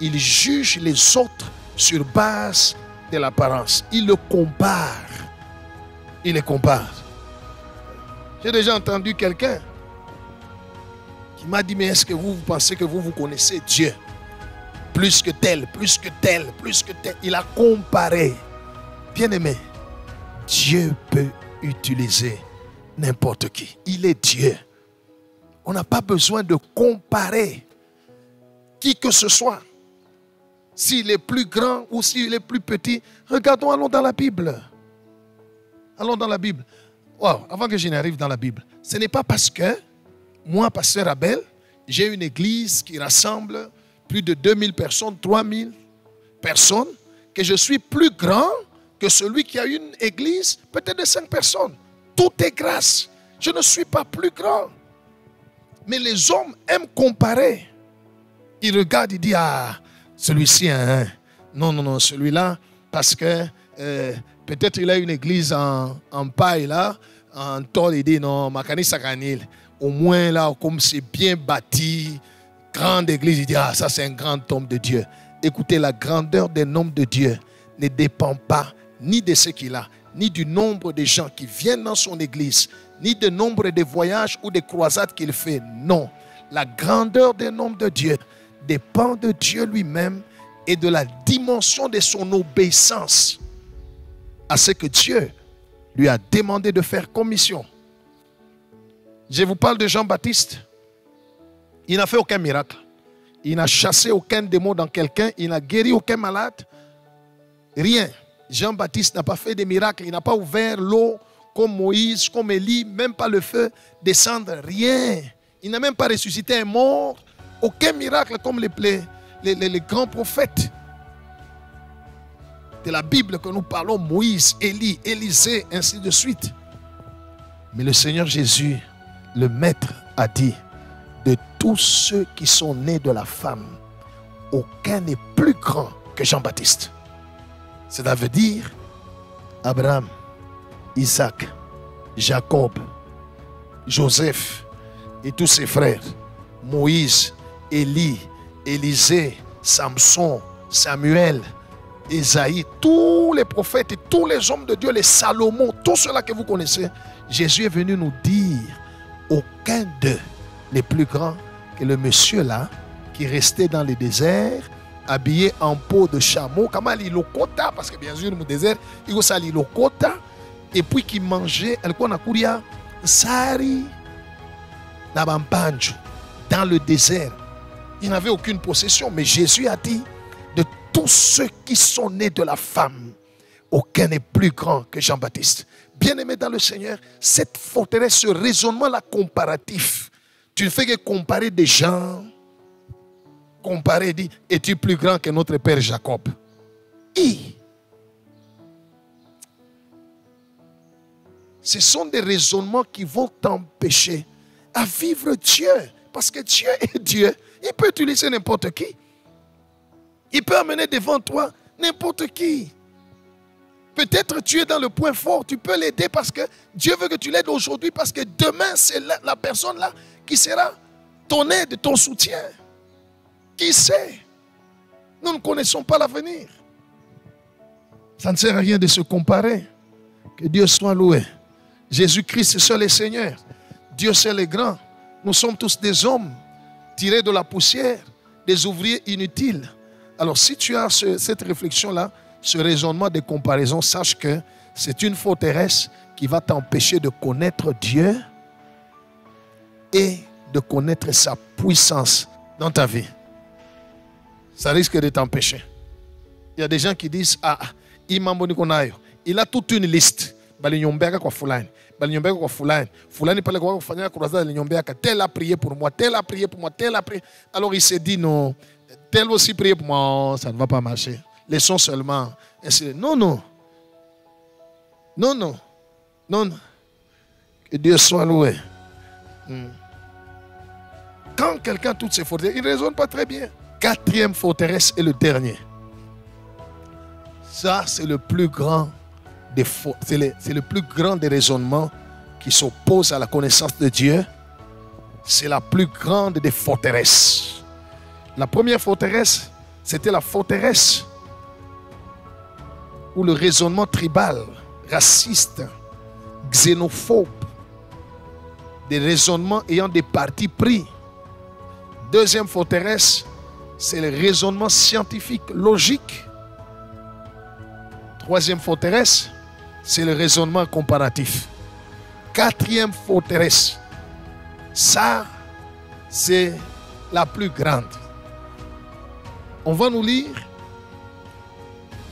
Ils jugent les autres sur base de l'apparence. Ils le comparent. Ils les comparent. J'ai déjà entendu quelqu'un qui m'a dit, mais est-ce que vous pensez que vous connaissez Dieu? Plus que tel, plus que tel, plus que tel. Il a comparé. Bien-aimé, Dieu peut utiliser n'importe qui. Il est Dieu. On n'a pas besoin de comparer qui que ce soit. S'il est plus grand ou s'il est plus petit, regardons, allons dans la Bible. Allons dans la Bible. Wow, avant que je n'arrive dans la Bible, ce n'est pas parce que moi, pasteur Abel, j'ai une église qui rassemble plus de 2000 personnes, 3000 personnes, que je suis plus grand que celui qui a une église peut-être de 5 personnes. Tout est grâce. Je ne suis pas plus grand. Mais les hommes aiment comparer. Ils regardent, ils disent, ah, celui-ci, hein. Non, celui-là, parce que peut-être il a une église en paille là, en tôle, il dit, non, Makani Sakanil, au moins là, comme c'est bien bâti, grande église, il dit, ah, ça c'est un grand homme de Dieu. Écoutez, la grandeur d'un homme de Dieu ne dépend pas ni de ce qu'il a, ni du nombre de gens qui viennent dans son église, ni du nombre de voyages ou de croisades qu'il fait. Non, la grandeur d'un homme de Dieu dépend de Dieu lui-même et de la dimension de son obéissance à ce que Dieu lui a demandé de faire comme mission. Je vous parle de Jean-Baptiste. Il n'a fait aucun miracle. Il n'a chassé aucun démon dans quelqu'un. Il n'a guéri aucun malade. Rien. Jean-Baptiste n'a pas fait de miracles. Il n'a pas ouvert l'eau comme Moïse, comme Élie, même pas le feu descendre. Rien. Il n'a même pas ressuscité un mort. Aucun miracle comme les grands prophètes de la Bible que nous parlons, Moïse, Élie, Élisée, ainsi de suite. Mais le Seigneur Jésus, le Maître, a dit, de tous ceux qui sont nés de la femme, aucun n'est plus grand que Jean-Baptiste. Cela veut dire Abraham, Isaac, Jacob, Joseph et tous ses frères, Moïse, Élie, Élisée, Samson, Samuel, Ésaïe, tous les prophètes et tous les hommes de Dieu, les Salomon, tout cela que vous connaissez, Jésus est venu nous dire, aucun d'eux n'est plus grand que le monsieur là, qui restait dans le désert, habillé en peau de chameau, comme il lokota, parce que bien sûr, dans le désert, il y a lokota, et puis qui mangeait, elle qu'on a couria, sari, dans le désert. Il n'avait aucune possession, mais Jésus a dit, de tous ceux qui sont nés de la femme, aucun n'est plus grand que Jean-Baptiste. Bien-aimé dans le Seigneur, cette forteresse, ce raisonnement-là comparatif, tu ne fais que comparer des gens, comparer, dit, es-tu plus grand que notre père Jacob? Ce sont des raisonnements qui vont t'empêcher à vivre Dieu. Parce que Dieu est Dieu. Il peut utiliser n'importe qui. Il peut amener devant toi n'importe qui. Peut-être tu es dans le point fort. Tu peux l'aider parce que Dieu veut que tu l'aides aujourd'hui. Parce que demain, c'est la personne là qui sera ton aide, ton soutien. Qui sait? Nous ne connaissons pas l'avenir. Ça ne sert à rien de se comparer. Que Dieu soit loué. Jésus-Christ seul est Seigneur. Dieu seul est grand. Nous sommes tous des hommes tirés de la poussière, des ouvriers inutiles. Alors si tu as cette réflexion-là, ce raisonnement de comparaison, sache que c'est une forteresse qui va t'empêcher de connaître Dieu et de connaître sa puissance dans ta vie. Ça risque de t'empêcher. Il y a des gens qui disent, il a toute une liste. Tel a prié pour moi, tel a prié pour moi, tel a prié. Alors il s'est dit non, tel aussi prié pour moi, ça ne va pas marcher. Laissons seulement. Non, non. Non, non. Non, non. Que Dieu soit loué. Quand quelqu'un a toutes ses forteresses, il ne raisonne pas très bien. Quatrième forteresse et le dernier. Ça, c'est le plus grand c'est le plus grand des raisonnements qui s'opposent à la connaissance de Dieu. C'est la plus grande des forteresses. La première forteresse, c'était la forteresse où le raisonnement tribal, raciste, xénophobe, des raisonnements ayant des partis pris. Deuxième forteresse, c'est le raisonnement scientifique, logique. Troisième forteresse, c'est le raisonnement comparatif. Quatrième forteresse, ça, c'est la plus grande. On va nous lire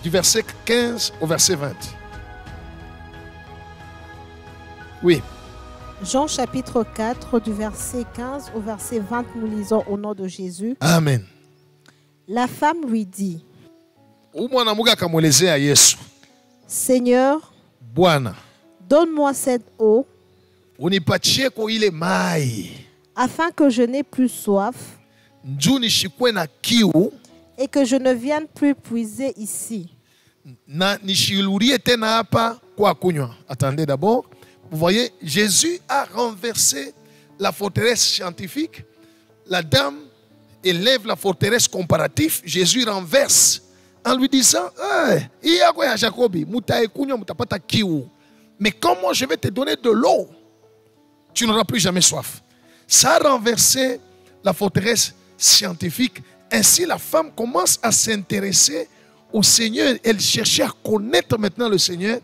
du verset 15 au verset 20. Oui. Jean chapitre 4, du verset 15 au verset 20, nous lisons au nom de Jésus. Amen. La femme lui dit, à Yesu, Seigneur, Bwana, donne-moi cette eau unipatie ko ile mai afin que je n'ai plus soif njuu nishikwe na kiu et que je ne vienne plus puiser ici. na nishilurie tena hapa kwa kunywa. Attendez d'abord. Vous voyez, Jésus a renversé la forteresse scientifique. La dame élève la forteresse comparative. Jésus renverse en lui disant, mais comment je vais te donner de l'eau? Tu n'auras plus jamais soif. Ça a renversé la forteresse scientifique. Ainsi, la femme commence à s'intéresser au Seigneur. Elle cherchait à connaître maintenant le Seigneur.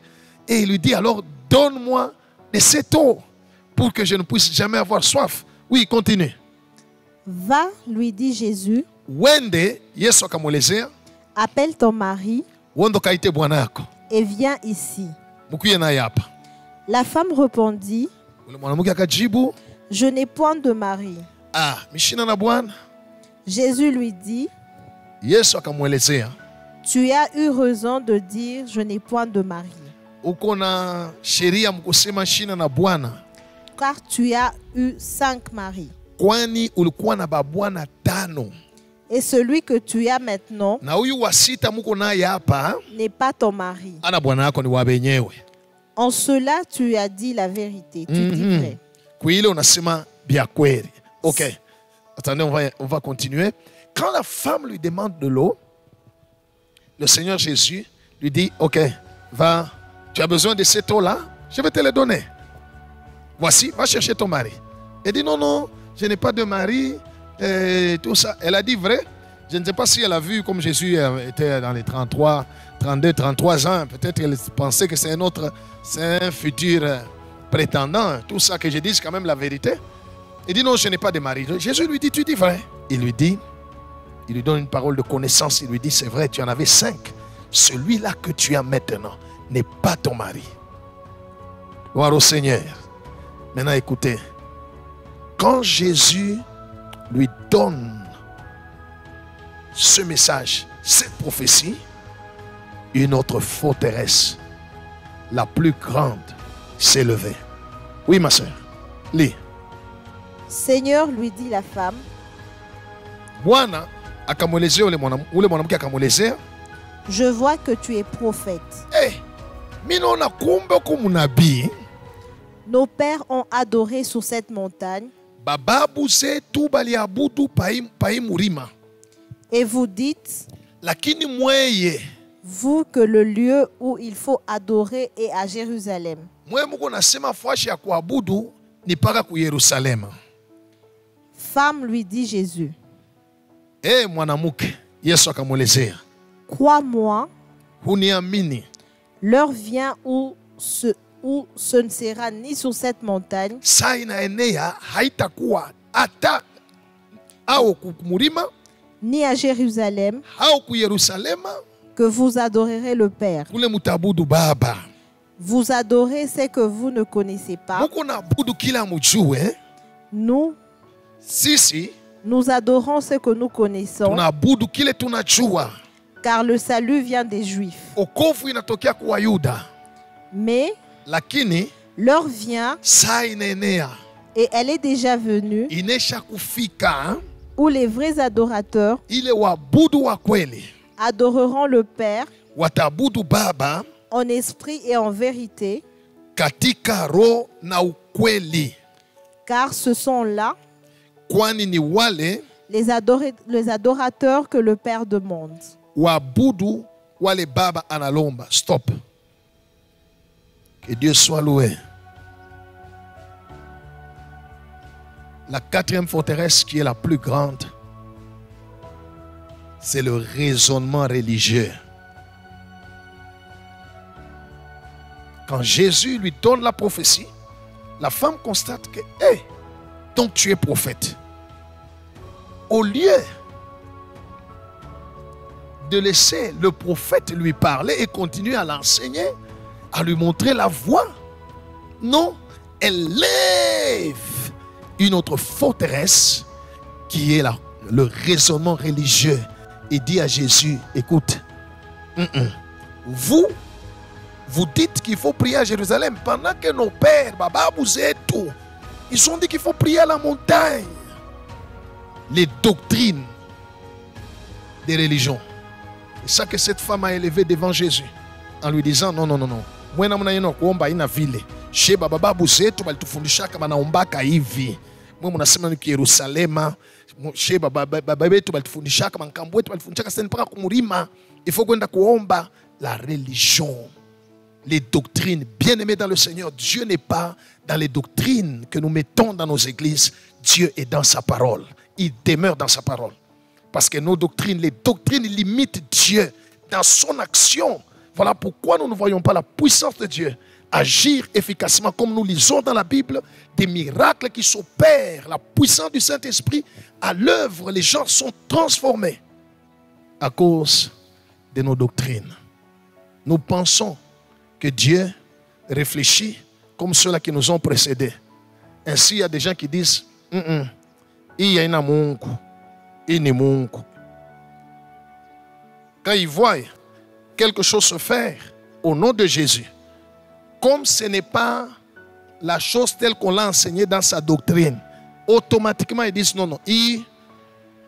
Et il lui dit alors, donne-moi de cette eau pour que je ne puisse jamais avoir soif. Oui, continue. Va, lui dit Jésus, Wende, Yesu akamwelezea, appelle ton mari Wondo kaite bwana yako. et viens ici. Mukuye naye hapa. La femme répondit, Ule mwanamke akajibu, je n'ai point de mari. mishina na bwana. Jésus lui dit, Yesu akamwelezea, tu as eu raison de dire, je n'ai point de mari, uko na sheria mkusema shina na bwana, car tu as eu 5 maris. kwani ulikuwa na babwana 5. Et celui que tu as maintenant Na huyu wa 6 muko naye hapa, n'est pas ton mari. ana bwana yako ni wa benyewe. En cela, tu as dit la vérité. Tu dis vrai. Kuile unasema bia kweli. Ok. Attendez, on va continuer. Quand la femme lui demande de l'eau, le Seigneur Jésus lui dit, ok, va, tu as besoin de cette eau-là, je vais te la donner. Voici, va chercher ton mari. Elle dit, non, non, je n'ai pas de mari, tout ça. Elle a dit vrai. Je ne sais pas si elle a vu comme Jésus était dans les 32, 33 ans. Peut-être qu'elle pensait que c'est un futur prétendant. Tout ça que je dis, c'est quand même la vérité. Il dit non, je n'ai pas de mari. Jésus lui dit, tu dis vrai. Il lui donne une parole de connaissance. Il lui dit, c'est vrai, tu en avais 5. Celui-là que tu as maintenant n'est pas ton mari. Gloire au Seigneur. Maintenant écoutez, quand Jésus lui donne ce message, cette prophétie, une autre forteresse, la plus grande, s'est levée. Oui, ma soeur, lis. Seigneur, lui dit la femme, Bwana akamwelezea ule mwanamke akamwelezea, je vois que tu es prophète. mimi naona kumbe uko mnabii. Nos pères ont adoré sur cette montagne. Bababu zetu baliabudu pai murima. Et vous dites, Lakini mweye, vous, que le lieu où il faut adorer est à Jérusalem. mwe muko nasema fashi ya kuabudu ni paka ku Yerusalema. Femme, lui dit Jésus, Mwanamke, Yesu akamwelezea, crois-moi, huniamini, l'heure vient où ce ne sera ni sur cette montagne, saa inaenea haitakuwa hata au kumurima ni à Jérusalem, au ku Yerusalema que vous adorerez le Père. kule mutabudu Baba. Vous adorez ce que vous ne connaissez pas. Muko naabudu kila mujue. Nous, Sisi nous adorons ce que nous connaissons, tunaabudu kile tunajua. car le salut vient des Juifs. Okovu inatokea kwa Wayuda. Mais Lakini l'heure vient, saa inaenea, et elle est déjà venue, inesha kufika, où les vrais adorateurs ile waabudu wa kweli adoreront le Père wataabudu Baba en esprit et en vérité, katika roho na ukweli, car ce sont là kwani ni wale les adorateurs que le Père demande. waabudu wale Baba analomba. Stop. Que Dieu soit loué. La 4e forteresse qui est la plus grande, c'est le raisonnement religieux. Quand Jésus lui donne la prophétie, la femme constate que, donc tu es prophète. Au lieu de laisser le prophète lui parler et continuer à l'enseigner, à lui montrer la voie, non, elle lève une autre forteresse qui est le raisonnement religieux et dit à Jésus, écoute, vous dites qu'il faut prier à Jérusalem pendant que nos pères, Baba Bouzetou, ils ont dit qu'il faut prier à la montagne. Les doctrines des religions. C'est ça que cette femme a élevé devant Jésus en lui disant non. Moi namna yenu kuomba ina vile. She baba Bouzetou balitufundisha kama naombaka hivi. Mwe mnasema ni Yerusalema. She baba betu balitufundisha kama nkambo wetu balitufundisha sasa mpaka kumurima. Il faut kwenda kuomba. La religion, les doctrines, bien-aimés dans le Seigneur, Dieu n'est pas dans les doctrines que nous mettons dans nos églises. Dieu est dans sa parole. Il demeure dans sa parole. Parce que nos doctrines, les doctrines limitent Dieu dans son action. Voilà pourquoi nous ne voyons pas la puissance de Dieu agir efficacement comme nous lisons dans la Bible, des miracles qui s'opèrent, la puissance du Saint-Esprit à l'œuvre. Les gens sont transformés à cause de nos doctrines. Nous pensons que Dieu réfléchit comme ceux-là qui nous ont précédés. Ainsi, il y a des gens qui disent il y a un Mungu, il y a Mungu. Quand ils voient quelque chose se faire au nom de Jésus, comme ce n'est pas la chose telle qu'on l'a enseignée dans sa doctrine, automatiquement ils disent non, il y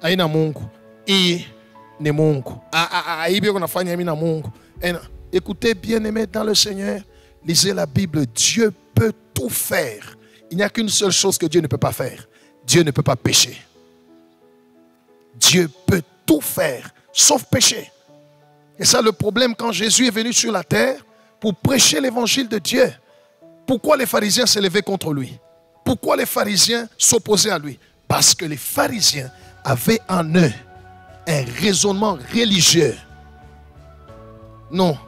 a un Mungu, il y a Mungu. Écoutez, bien-aimés dans le Seigneur, lisez la Bible. Dieu peut tout faire. Il n'y a qu'une seule chose que Dieu ne peut pas faire. Dieu ne peut pas pécher. Dieu peut tout faire, sauf pécher. Et ça, le problème quand Jésus est venu sur la terre pour prêcher l'évangile de Dieu. Pourquoi les pharisiens s'élevaient contre lui? Pourquoi les pharisiens s'opposaient à lui? Parce que les pharisiens avaient en eux un raisonnement religieux. Non,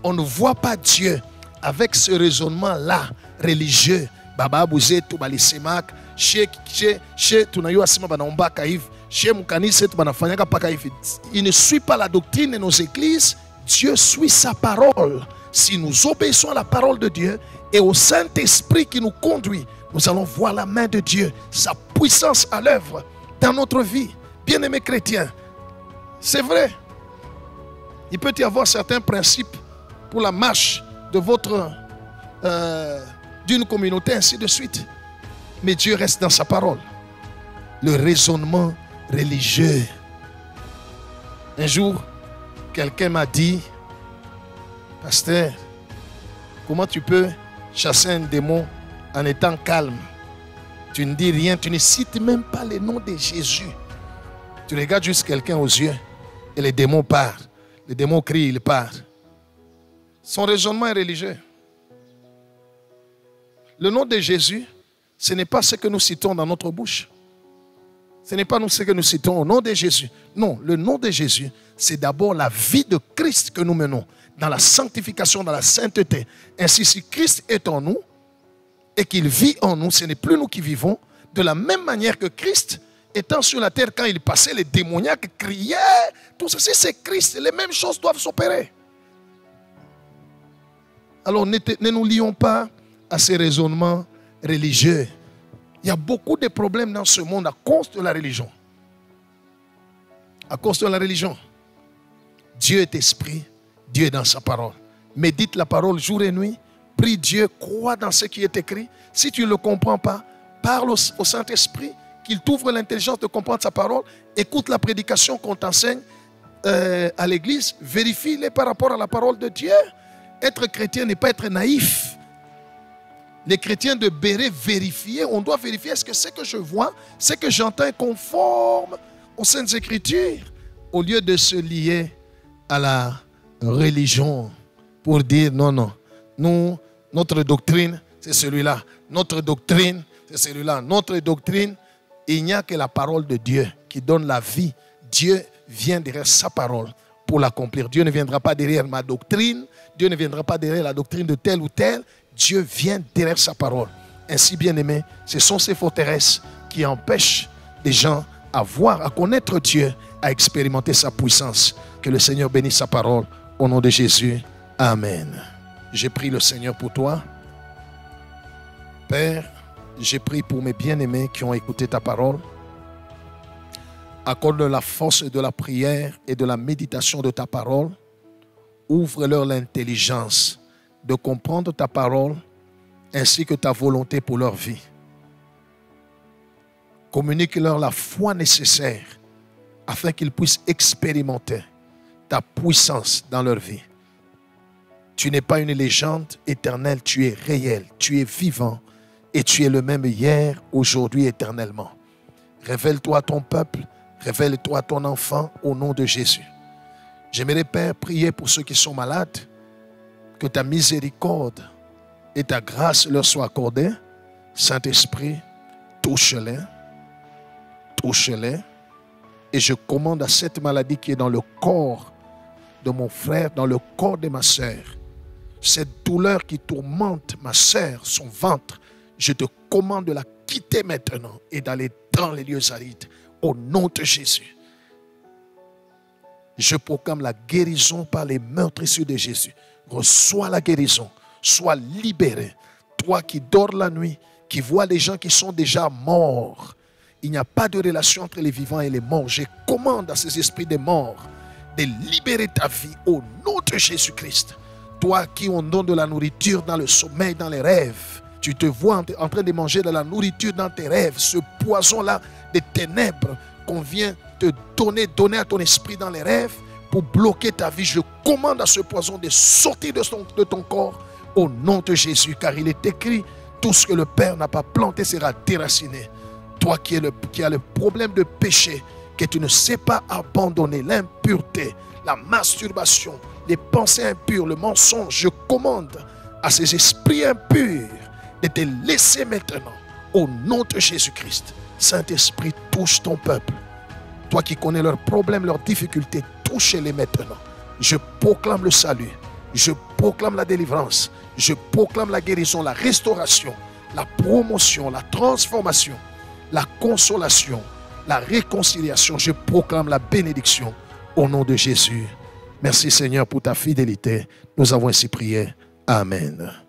on ne voit pas Dieu avec ce raisonnement-là religieux baba buzetu balisemak chez tunayo asema banaombaka hivi chez mukanisa tu banafanyaka paka hivi. Il ne suit pas la doctrine de nos églises. Dieu suit sa parole. Si nous obéissons à la parole de Dieu et au Saint-Esprit qui nous conduit, nous allons voir la main de Dieu, sa puissance à l'œuvre dans notre vie. Bien-aimés chrétiens, c'est vrai. Il peut y avoir certains principes pour la marche de votre d'une communauté, ainsi de suite. Mais Dieu reste dans sa parole. Le raisonnement religieux. Un jour, quelqu'un m'a dit, pasteur, comment tu peux chasser un démon en étant calme? Tu ne dis rien, tu ne cites même pas le nom de Jésus. Tu regardes juste quelqu'un aux yeux et le démon part. Le démon crie, il part. Son raisonnement est religieux. Le nom de Jésus, ce n'est pas ce que nous citons dans notre bouche. Ce n'est pas ce que nous citons au nom de Jésus. Non, le nom de Jésus, c'est d'abord la vie de Christ que nous menons dans la sanctification, dans la sainteté. Ainsi, si Christ est en nous et qu'il vit en nous, ce n'est plus nous qui vivons. De la même manière que Christ, étant sur la terre, quand il passait, les démoniaques criaient. Tout ceci, c'est Christ. Les mêmes choses doivent s'opérer. Alors, ne nous lions pas à ces raisonnements religieux. Il y a beaucoup de problèmes dans ce monde à cause de la religion. À cause de la religion. Dieu est esprit, Dieu est dans sa parole. Médite la parole jour et nuit. Prie Dieu, crois dans ce qui est écrit. Si tu ne le comprends pas, parle au Saint-Esprit, qu'il t'ouvre l'intelligence de comprendre sa parole. Écoute la prédication qu'on t'enseigne à l'église. Vérifie-les par rapport à la parole de Dieu. Être chrétien n'est pas être naïf. Les chrétiens de Béret vérifier, on doit vérifier est-ce que ce que je vois, ce que j'entends est conforme aux Saintes Écritures, au lieu de se lier à la religion pour dire non, nous, notre doctrine, c'est celui-là. Notre doctrine, c'est celui-là. Notre doctrine, il n'y a que la parole de Dieu qui donne la vie. Dieu vient derrière sa parole pour l'accomplir. Dieu ne viendra pas derrière ma doctrine. Dieu ne viendra pas derrière la doctrine de tel ou tel. Dieu vient derrière sa parole. Ainsi, bien-aimés, ce sont ces forteresses qui empêchent les gens à voir, à connaître Dieu, à expérimenter sa puissance. Que le Seigneur bénisse sa parole. Au nom de Jésus. Amen. J'ai prié le Seigneur pour toi. Père, j'ai prié pour mes bien-aimés qui ont écouté ta parole. Accorde la force de la prière et de la méditation de ta parole. Ouvre-leur l'intelligence de comprendre ta parole ainsi que ta volonté pour leur vie. Communique-leur la foi nécessaire afin qu'ils puissent expérimenter ta puissance dans leur vie. Tu n'es pas une légende éternelle, tu es réel, tu es vivant et tu es le même hier, aujourd'hui, éternellement. Révèle-toi à ton peuple, révèle-toi à ton enfant au nom de Jésus. J'aimerais, Père, prier pour ceux qui sont malades, que ta miséricorde et ta grâce leur soient accordées. Saint-Esprit, touche-les, touche-les. Et je commande à cette maladie qui est dans le corps de mon frère, dans le corps de ma sœur, cette douleur qui tourmente ma sœur, son ventre, je te commande de la quitter maintenant et d'aller dans les lieux arides. Au nom de Jésus. Je proclame la guérison par les meurtrissures de Jésus. Reçois la guérison. Sois libéré. Toi qui dors la nuit, qui vois les gens qui sont déjà morts. Il n'y a pas de relation entre les vivants et les morts. Je commande à ces esprits des morts de libérer ta vie au nom de Jésus-Christ. Toi qui on donne de la nourriture dans le sommeil, dans les rêves. Tu te vois en train de manger de la nourriture dans tes rêves. Ce poison-là des ténèbres qu'on vient te donner à ton esprit dans les rêves pour bloquer ta vie. Je commande à ce poison de sortir de ton corps au nom de Jésus. Car il est écrit, tout ce que le Père n'a pas planté sera déraciné. Toi qui as le problème de péché, que tu ne sais pas abandonner, l'impureté, la masturbation, les pensées impures, le mensonge, je commande à ces esprits impurs de te laisser maintenant au nom de Jésus-Christ. Saint-Esprit, touche ton peuple. Toi qui connais leurs problèmes, leurs difficultés, touche-les maintenant. Je proclame le salut. Je proclame la délivrance. Je proclame la guérison, la restauration, la promotion, la transformation, la consolation, la réconciliation. Je proclame la bénédiction au nom de Jésus. Merci Seigneur pour ta fidélité. Nous avons ainsi prié. Amen.